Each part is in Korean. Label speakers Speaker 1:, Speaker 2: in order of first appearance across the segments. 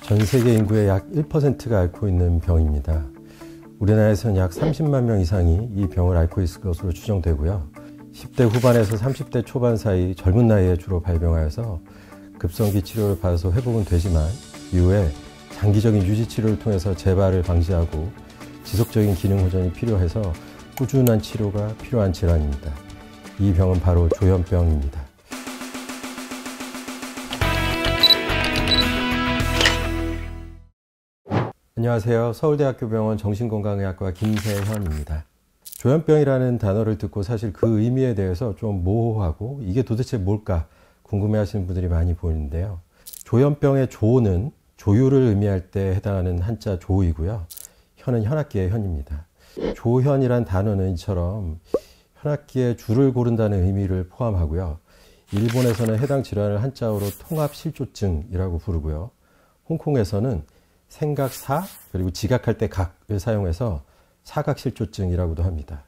Speaker 1: 전 세계 인구의 약 1%가 앓고 있는 병입니다. 우리나라에서는 약 30만 명 이상이 이 병을 앓고 있을 것으로 추정되고요. 10대 후반에서 30대 초반 사이 젊은 나이에 주로 발병하여서 급성기 치료를 받아서 회복은 되지만 이후에 장기적인 유지 치료를 통해서 재발을 방지하고 지속적인 기능 호전이 필요해서 꾸준한 치료가 필요한 질환입니다. 이 병은 바로 조현병입니다. 안녕하세요. 서울대학교 병원 정신건강의학과 김세현입니다. 조현병이라는 단어를 듣고 사실 그 의미에 대해서 좀 모호하고 이게 도대체 뭘까 궁금해하시는 분들이 많이 보이는데요. 조현병의 조는 조율을 의미할 때 해당하는 한자 조이고요. 현은 현악기의 현입니다. 조현이란 단어는 이처럼 현악기의 줄을 고른다는 의미를 포함하고요. 일본에서는 해당 질환을 한자어로 통합실조증이라고 부르고요. 홍콩에서는 생각사 그리고 지각할 때 각을 사용해서 사각실조증이라고도 합니다.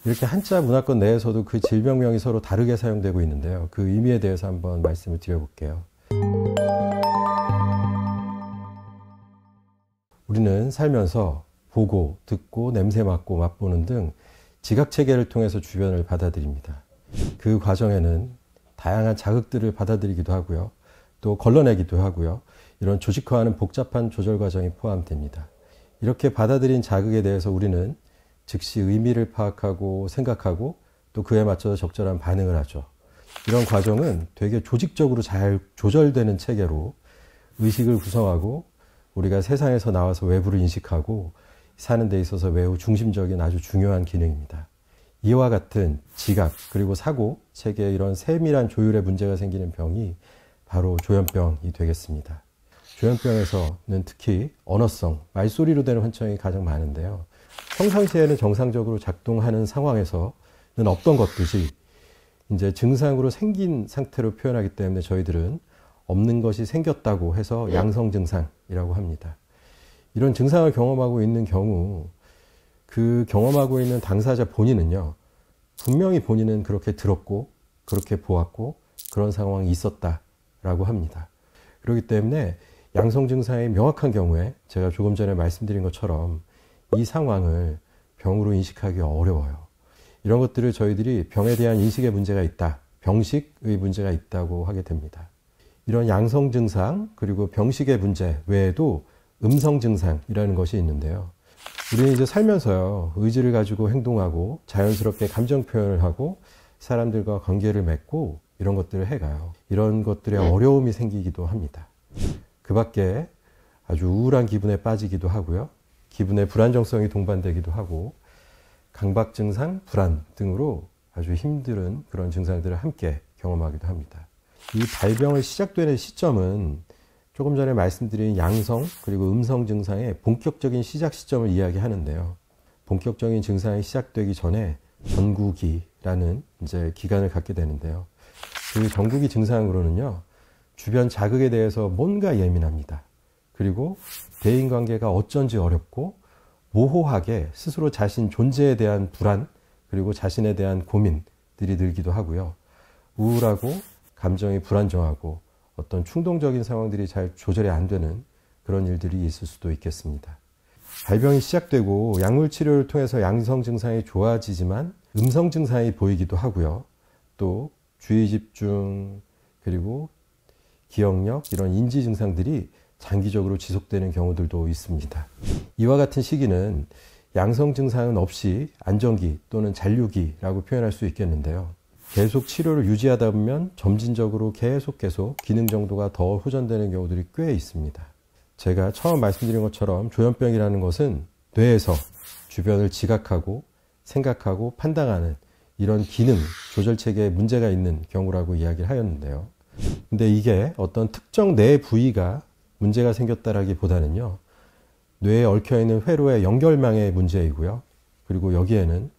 Speaker 1: 이렇게 한자 문화권 내에서도 그 질병명이 서로 다르게 사용되고 있는데요. 그 의미에 대해서 한번 말씀을 드려볼게요. 우리는 살면서 보고, 듣고, 냄새 맡고, 맛보는 등 지각체계를 통해서 주변을 받아들입니다. 그 과정에는 다양한 자극들을 받아들이기도 하고요. 또 걸러내기도 하고요. 이런 조직화하는 복잡한 조절 과정이 포함됩니다. 이렇게 받아들인 자극에 대해서 우리는 즉시 의미를 파악하고 생각하고 또 그에 맞춰서 적절한 반응을 하죠. 이런 과정은 되게 조직적으로 잘 조절되는 체계로 의식을 구성하고 우리가 세상에서 나와서 외부를 인식하고 사는 데 있어서 매우 중심적인 아주 중요한 기능입니다. 이와 같은 지각 그리고 사고 체계에 이런 세밀한 조율에 문제가 생기는 병이 바로 조현병이 되겠습니다. 조현병에서는 특히 언어성, 말소리로 되는 환청이 가장 많은데요. 평상시에는 정상적으로 작동하는 상황에서는 없던 것들이 이제 증상으로 생긴 상태로 표현하기 때문에 저희들은 없는 것이 생겼다고 해서 양성 증상이라고 합니다. 이런 증상을 경험하고 있는 경우 그 경험하고 있는 당사자 본인은요. 분명히 본인은 그렇게 들었고 그렇게 보았고 그런 상황이 있었다라고 합니다. 그렇기 때문에 양성 증상이 명확한 경우에 제가 조금 전에 말씀드린 것처럼 이 상황을 병으로 인식하기 어려워요. 이런 것들을 저희들이 병에 대한 인식에 문제가 있다, 병식의 문제가 있다고 하게 됩니다. 이런 양성 증상 그리고 병식의 문제 외에도 음성 증상이라는 것이 있는데요. 우리는 이제 살면서요, 의지를 가지고 행동하고 자연스럽게 감정 표현을 하고 사람들과 관계를 맺고 이런 것들을 해가요. 이런 것들에 어려움이 생기기도 합니다. 그 밖에 아주 우울한 기분에 빠지기도 하고요. 기분의 불안정성이 동반되기도 하고 강박 증상, 불안 등으로 아주 힘든 그런 증상들을 함께 경험하기도 합니다. 이 발병을 시작되는 시점은 조금 전에 말씀드린 양성 그리고 음성 증상의 본격적인 시작 시점을 이야기하는데요. 본격적인 증상이 시작되기 전에 전구기라는 이제 기간을 갖게 되는데요. 그 전구기 증상으로는요. 주변 자극에 대해서 뭔가 예민합니다. 그리고 대인관계가 어쩐지 어렵고 모호하게 스스로 자신 존재에 대한 불안 그리고 자신에 대한 고민들이 늘기도 하고요. 우울하고 감정이 불안정하고 어떤 충동적인 상황들이 잘 조절이 안 되는 그런 일들이 있을 수도 있겠습니다. 발병이 시작되고 약물 치료를 통해서 양성 증상이 좋아지지만 음성 증상이 보이기도 하고요. 또 주의 집중 그리고 기억력 이런 인지 증상들이 장기적으로 지속되는 경우들도 있습니다. 이와 같은 시기는 양성 증상은 없이 안정기 또는 잔류기라고 표현할 수 있겠는데요. 계속 치료를 유지하다 보면 점진적으로 계속 기능 정도가 더 호전되는 경우들이 꽤 있습니다. 제가 처음 말씀드린 것처럼 조현병이라는 것은 뇌에서 주변을 지각하고 생각하고 판단하는 이런 기능 조절 체계에 문제가 있는 경우라고 이야기를 하였는데요. 근데 이게 어떤 특정 뇌 부위가 문제가 생겼다라기보다는요. 뇌에 얽혀있는 회로의 연결망의 문제이고요. 그리고 여기에는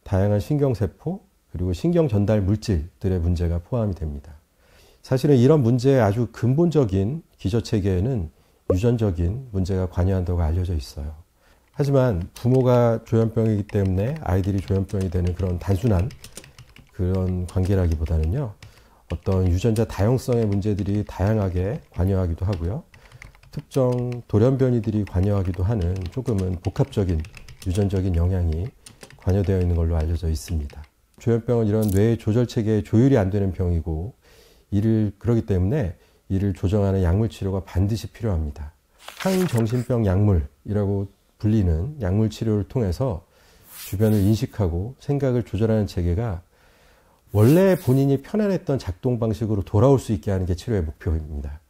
Speaker 1: 다양한 신경세포 그리고 신경 전달 물질들의 문제가 포함이 됩니다. 사실은 이런 문제의 아주 근본적인 기저체계에는 유전적인 문제가 관여한다고 알려져 있어요. 하지만 부모가 조현병이기 때문에 아이들이 조현병이 되는 그런 단순한 그런 관계라기보다는요. 어떤 유전자 다양성의 문제들이 다양하게 관여하기도 하고요. 특정 돌연변이들이 관여하기도 하는 조금은 복합적인 유전적인 영향이 관여되어 있는 걸로 알려져 있습니다. 조현병은 이런 뇌 조절 체계의 조율이 안 되는 병이고 그렇기 때문에 이를 조정하는 약물 치료가 반드시 필요합니다. 항정신병 약물이라고 불리는 약물 치료를 통해서 주변을 인식하고 생각을 조절하는 체계가 원래 본인이 편안했던 작동 방식으로 돌아올 수 있게 하는 게 치료의 목표입니다.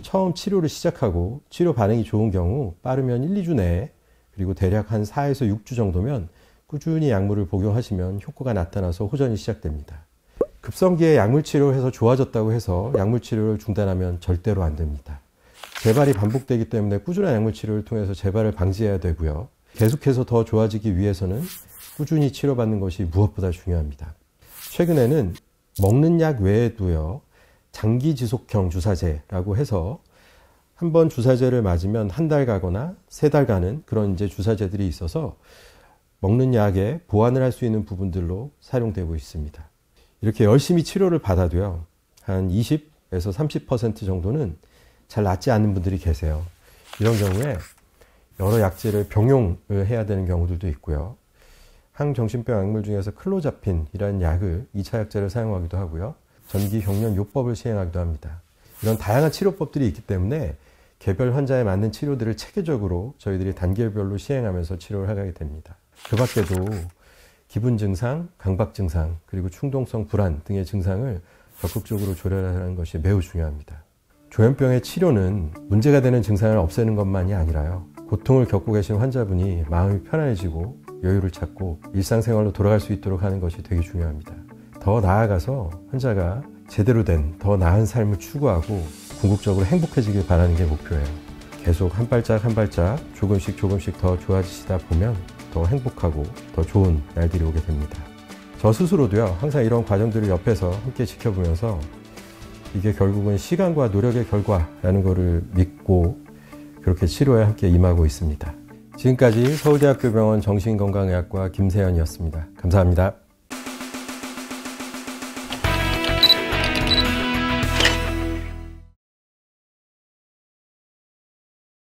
Speaker 1: 처음 치료를 시작하고 치료 반응이 좋은 경우 빠르면 1, 2주 내에 그리고 대략 한 4에서 6주 정도면 꾸준히 약물을 복용하시면 효과가 나타나서 호전이 시작됩니다. 급성기에 약물 치료를 해서 좋아졌다고 해서 약물 치료를 중단하면 절대로 안 됩니다. 재발이 반복되기 때문에 꾸준한 약물 치료를 통해서 재발을 방지해야 되고요. 계속해서 더 좋아지기 위해서는 꾸준히 치료받는 것이 무엇보다 중요합니다. 최근에는 먹는 약 외에도요, 장기 지속형 주사제라고 해서 한번 주사제를 맞으면 한 달 가거나 3달 가는 그런 이제 주사제들이 있어서 먹는 약에 보완을 할 수 있는 부분들로 사용되고 있습니다. 이렇게 열심히 치료를 받아도요, 한 20에서 30% 정도는 잘 낫지 않는 분들이 계세요. 이런 경우에 여러 약제를 병용을 해야 되는 경우들도 있고요. 항정신병 약물 중에서 클로자핀이라는 약을 2차 약제를 사용하기도 하고요. 전기경련요법을 시행하기도 합니다. 이런 다양한 치료법들이 있기 때문에 개별 환자에 맞는 치료들을 체계적으로 저희들이 단계별로 시행하면서 치료를 하게 됩니다. 그 밖에도 기분 증상, 강박 증상, 그리고 충동성 불안 등의 증상을 적극적으로 조절하는 것이 매우 중요합니다. 조현병의 치료는 문제가 되는 증상을 없애는 것만이 아니라요, 고통을 겪고 계신 환자분이 마음이 편안해지고 여유를 찾고 일상생활로 돌아갈 수 있도록 하는 것이 되게 중요합니다. 더 나아가서 환자가 제대로 된 더 나은 삶을 추구하고 궁극적으로 행복해지길 바라는 게 목표예요. 계속 한 발짝 한 발짝 조금씩 더 좋아지시다 보면 더 행복하고 더 좋은 날들이 오게 됩니다. 저 스스로도요, 항상 이런 과정들을 옆에서 함께 지켜보면서 이게 결국은 시간과 노력의 결과라는 것을 믿고 그렇게 치료에 함께 임하고 있습니다. 지금까지 서울대학교 병원 정신건강의학과 김세현이었습니다. 감사합니다.